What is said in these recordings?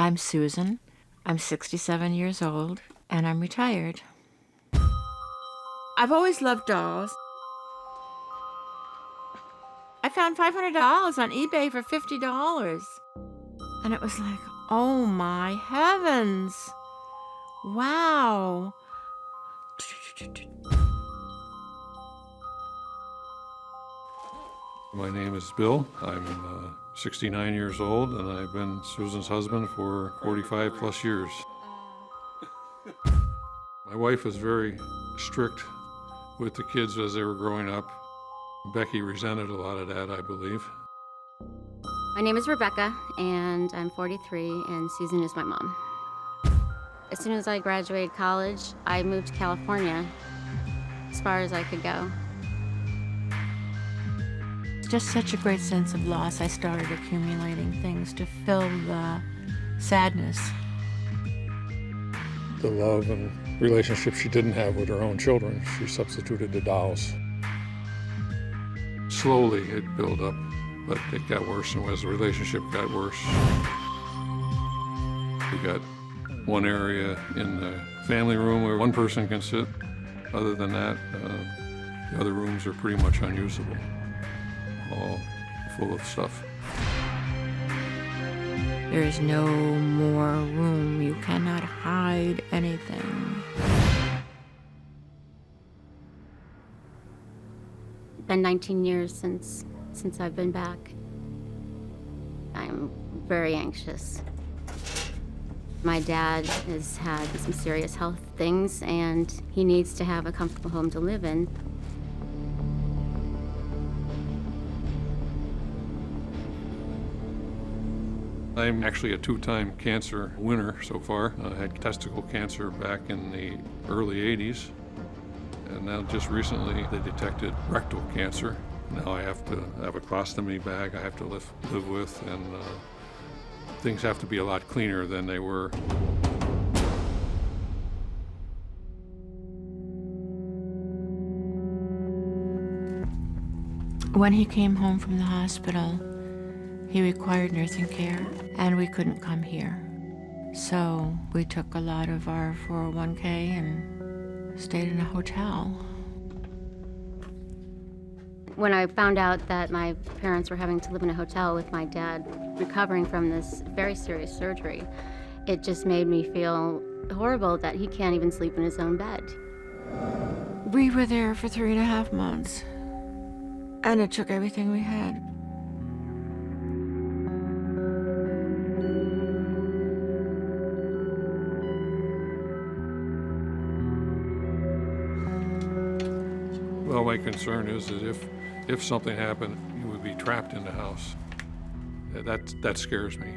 I'm Susan. I'm 67 years old, and I'm retired. I've always loved dolls. I found $500 on eBay for $50. And it was like, oh my heavens. Wow. My name is Bill. I'm 69 years old, and I've been Susan's husband for 45 plus years. My wife was very strict with the kids as they were growing up. Becky resented a lot of that, I believe. My name is Rebecca, and I'm 43, and Susan is my mom. As soon as I graduated college, I moved to California as far as I could go. Just such a great sense of loss. I started accumulating things to fill the sadness. The love and relationship she didn't have with her own children, she substituted the dolls. Slowly it built up, but it got worse, and as the relationship got worse, we got one area in the family room where one person can sit. Other than that, the other rooms are pretty much unusable, all full of stuff. There is no more room. You cannot hide anything. It's been 19 years since I've been back. I'm very anxious. My dad has had some serious health things, and he needs to have a comfortable home to live in. I'm actually a two-time cancer winner so far. I had testicle cancer back in the early 80s, and now just recently they detected rectal cancer. Now I have to have a colostomy bag I have to live with, and things have to be a lot cleaner than they were. When he came home from the hospital, he required nursing care, and we couldn't come here. So we took a lot of our 401k and stayed in a hotel. When I found out that my parents were having to live in a hotel with my dad recovering from this very serious surgery, it just made me feel horrible that he can't even sleep in his own bed. We were there for 3.5 months, and it took everything we had. Well, my concern is that if something happened, you would be trapped in the house. That scares me.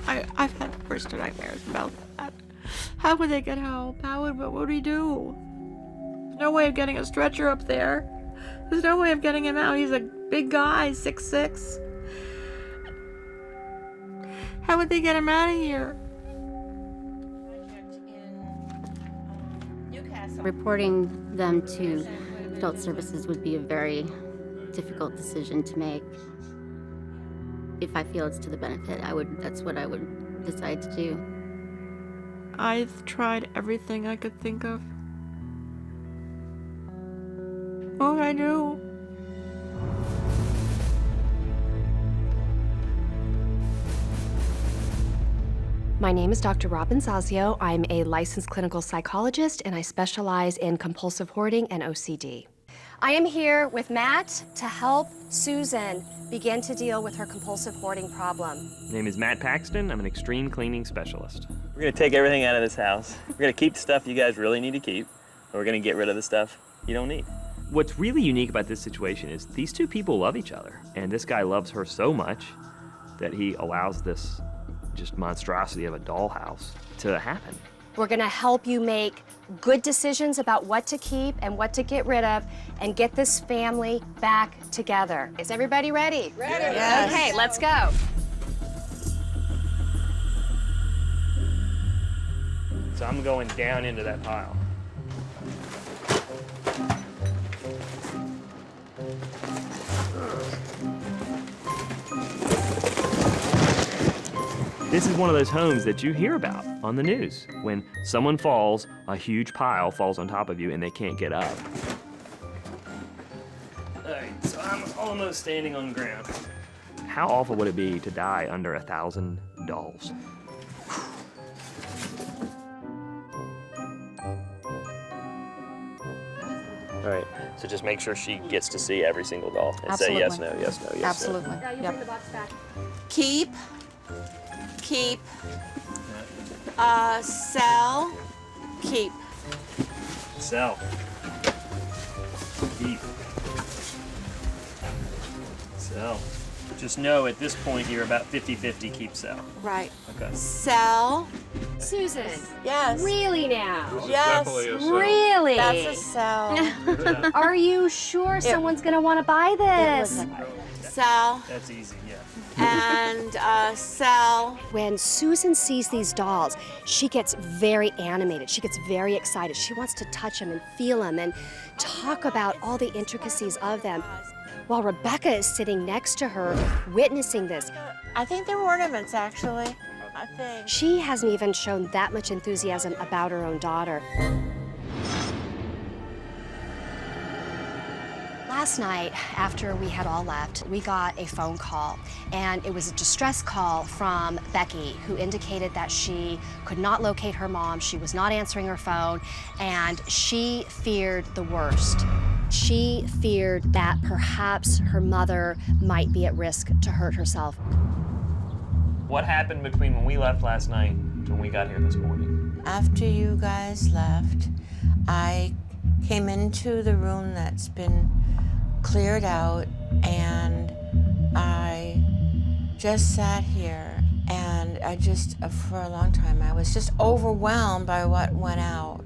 I've had worst nightmares about that. How would they get help? What would we do? There's no way of getting a stretcher up there. There's no way of getting him out. He's a big guy, 6'6". How would they get him out of here? Reporting them to adult services would be a very difficult decision to make. If I feel it's to the benefit, that's what I would decide to do. I've tried everything I could think of. What would I do? My name is Dr. Robin Zazio. I'm a licensed clinical psychologist, and I specialize in compulsive hoarding and OCD. I am here with Matt to help Susan begin to deal with her compulsive hoarding problem. My name is Matt Paxton. I'm an extreme cleaning specialist. We're gonna take everything out of this house. We're gonna keep the stuff you guys really need to keep, and we're gonna get rid of the stuff you don't need. What's really unique about this situation is these two people love each other, and this guy loves her so much that he allows this just monstrosity of a dollhouse to happen. We're gonna help you make good decisions about what to keep and what to get rid of and get this family back together. Is everybody ready? Ready. Yes. Okay, let's go. So I'm going down into that pile. This is one of those homes that you hear about on the news. When someone falls, a huge pile falls on top of you and they can't get up. All right, so I'm almost standing on ground. How awful would it be to die under 1,000 dolls? All right, so just make sure she gets to see every single doll and say yes, no, yes, no, yes, Absolutely. no. Yep. Keep. Keep. Sell. Keep. Sell. Keep. Sell. Just know at this point you're about 50-50 keep sell. Right. Okay. Sell. Susan, Yes. really now? Yes. Definitely a sell. Really? That's a sell. Are you sure someone's gonna want to buy this? Sell. That's easy, yeah. And sell. When Susan sees these dolls, she gets very animated. She gets very excited. She wants to touch them and feel them and talk about all the intricacies of them. While Rebecca is sitting next to her, witnessing this, I think they're ornaments, actually. I think. she hasn't even shown that much enthusiasm about her own daughter. Last night, after we had all left, we got a phone call, and it was a distress call from Becky, who indicated that she could not locate her mom, she was not answering her phone, and she feared the worst. She feared that perhaps her mother might be at risk to hurt herself. What happened between when we left last night to when we got here this morning? After you guys left, I came into the room that's been cleared out, and I just sat here, and I just, for a long time, I was just overwhelmed by what went out.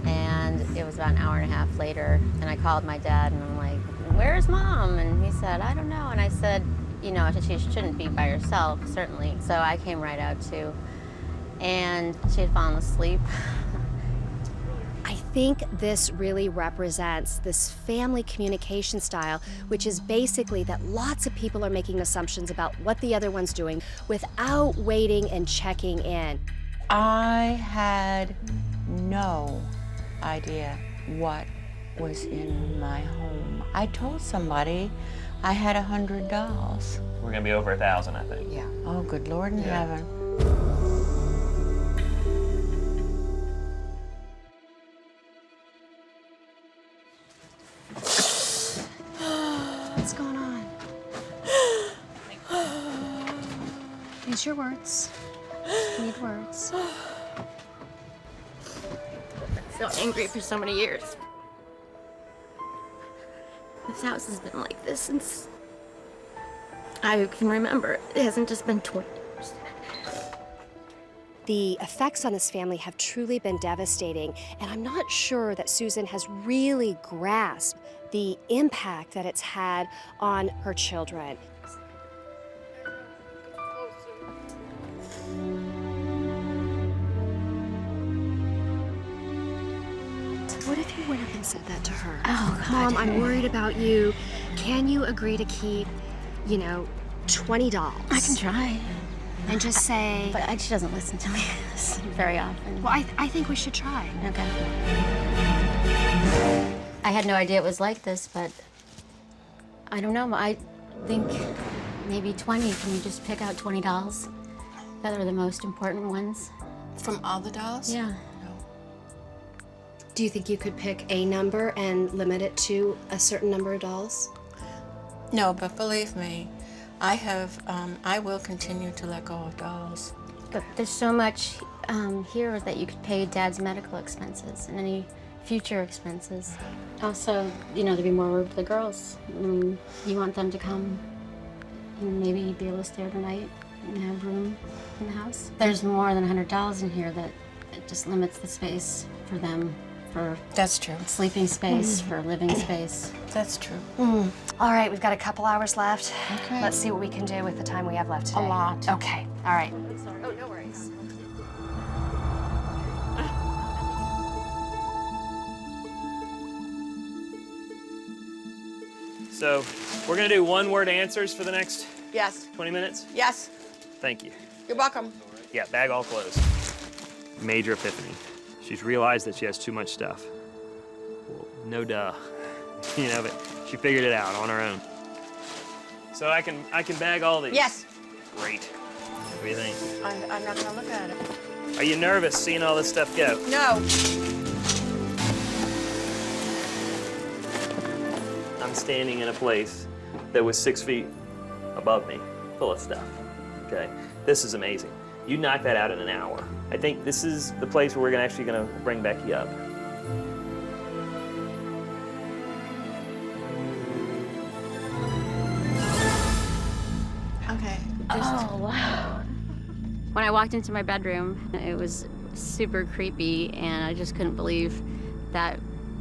And it was about an hour and a half later, and I called my dad, and I'm like, where's Mom? And he said, I don't know. And I said, you know, she shouldn't be by herself, certainly. So I came right out too. And she had fallen asleep. I think this really represents this family communication style, which is basically that lots of people are making assumptions about what the other one's doing without waiting and checking in. I had no idea what was in my home. I told somebody I had 100 dolls. We're gonna be over 1,000, I think. Yeah. Oh, good Lord in heaven. What's going on? Use your words. You need words. So angry for so many years. This house has been like this since I can remember. It hasn't just been 20 years. The effects on this family have truly been devastating, and I'm not sure that Susan has really grasped the impact that it's had on her children. What if you went up and said that to her? Oh, God. Mom, I'm worried about you. Can you agree to keep, you know, 20 dolls? I can try. And just say, But she doesn't listen to me very often. well, I think we should try. Okay. I had no idea it was like this, but I don't know. I think maybe 20. Can you just pick out 20 dolls that are the most important ones? From all the dolls? Yeah. Do you think you could pick a number and limit it to a certain number of dolls? No, but believe me, I will continue to let go of dolls. But there's so much here that you could pay Dad's medical expenses and any future expenses. Also, you know, there'd be more room for the girls. I mean, you want them to come and maybe be able to stay overnight and have room in the house. There's more than $100 in here that it just limits the space for them, for That's true. sleeping space, for living space. That's true. All right, we've got a couple hours left. Okay. Let's see what we can do with the time we have left today. A lot. Okay, all right. Oh, no worries. So we're gonna do one-word answers for the next Yes. 20 minutes. Yes. Thank you. You're welcome. Yeah, bag all clothes. Major epiphany. She's realized that she has too much stuff. Well, no duh. You know, but she figured it out on her own. So I can bag all these? Yes. Great. What do you think? I'm not gonna look at it. Are you nervous seeing all this stuff go? No. I'm standing in a place that was 6 feet above me, full of stuff. Okay, this is amazing. You knocked that out in an hour. I think this is the place where we're actually gonna bring Becky up. Okay. Oh, wow. When I walked into my bedroom, it was super creepy, and I just couldn't believe that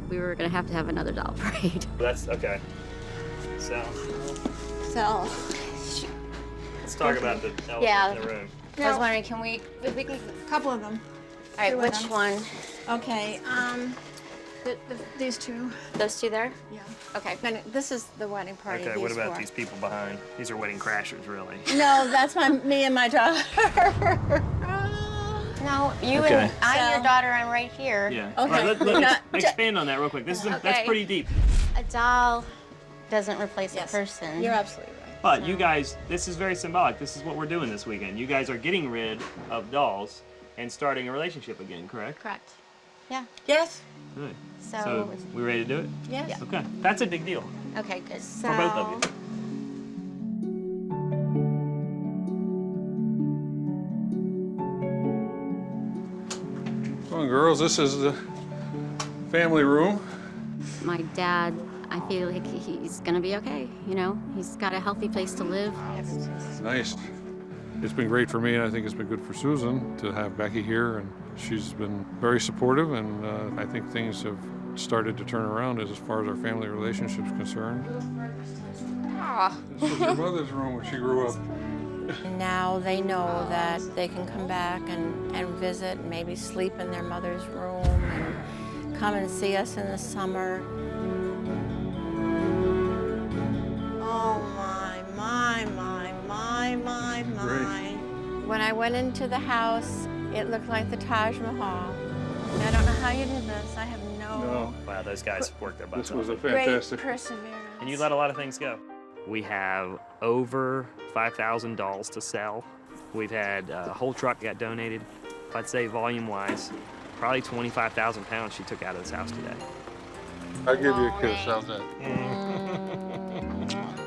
we were gonna have to have another doll parade. That's okay. So So. let's talk about the elephant Yeah. in the room. I was wondering, can we A couple of them. all right, Two of which them. one? Okay. These two. Those two there? Yeah. Okay. Then this is the wedding party. Okay, what these about four. these people behind? These are wedding crashers, really. No, that's me and my daughter. No, you Okay. and I'm So- your daughter. I'm right here. Yeah. Okay. All right, let's Not- expand on that real quick. This is that's Okay. pretty deep. A doll doesn't replace Yes. a person. You're absolutely right. But you guys, this is very symbolic. This is what we're doing this weekend. You guys are getting rid of dolls and starting a relationship again, correct? Correct. Yeah. Yes. Good. So, we ready to do it? Yes. Okay. That's a big deal okay, good. So. for both of you. Come on, girls, this is the family room. My dad, I feel like he's gonna be okay. You know, he's got a healthy place to live. Nice. It's been great for me, and I think it's been good for Susan to have Becky here, and she's been very supportive, and I think things have started to turn around as far as our family relationship's concerned. This was your mother's room when she grew up. Now they know that they can come back and visit, and maybe sleep in their mother's room, and come and see us in the summer. Oh my. When I went into the house, it looked like the Taj Mahal. I don't know how you did this. I have no Wow, those guys worked their butts This was off. a great fantastic. perseverance. And you let a lot of things go. We have over 5,000 dolls to sell. We've had a whole truck got donated. I'd say volume-wise, probably 25,000 pounds she took out of this house today. I'll give you a kiss. How's that?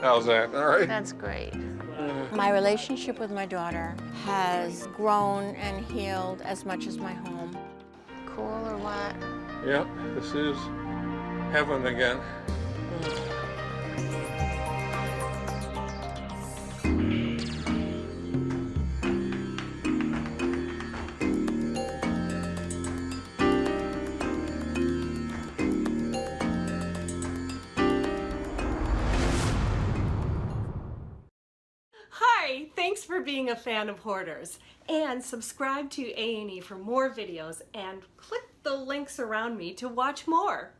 How's that? All right. That's great. My relationship with my daughter has grown and healed as much as my home. Cool or what? Yep, this is heaven again. Hi, thanks for being a fan of Hoarders. And subscribe to A&E for more videos and click the links around me to watch more.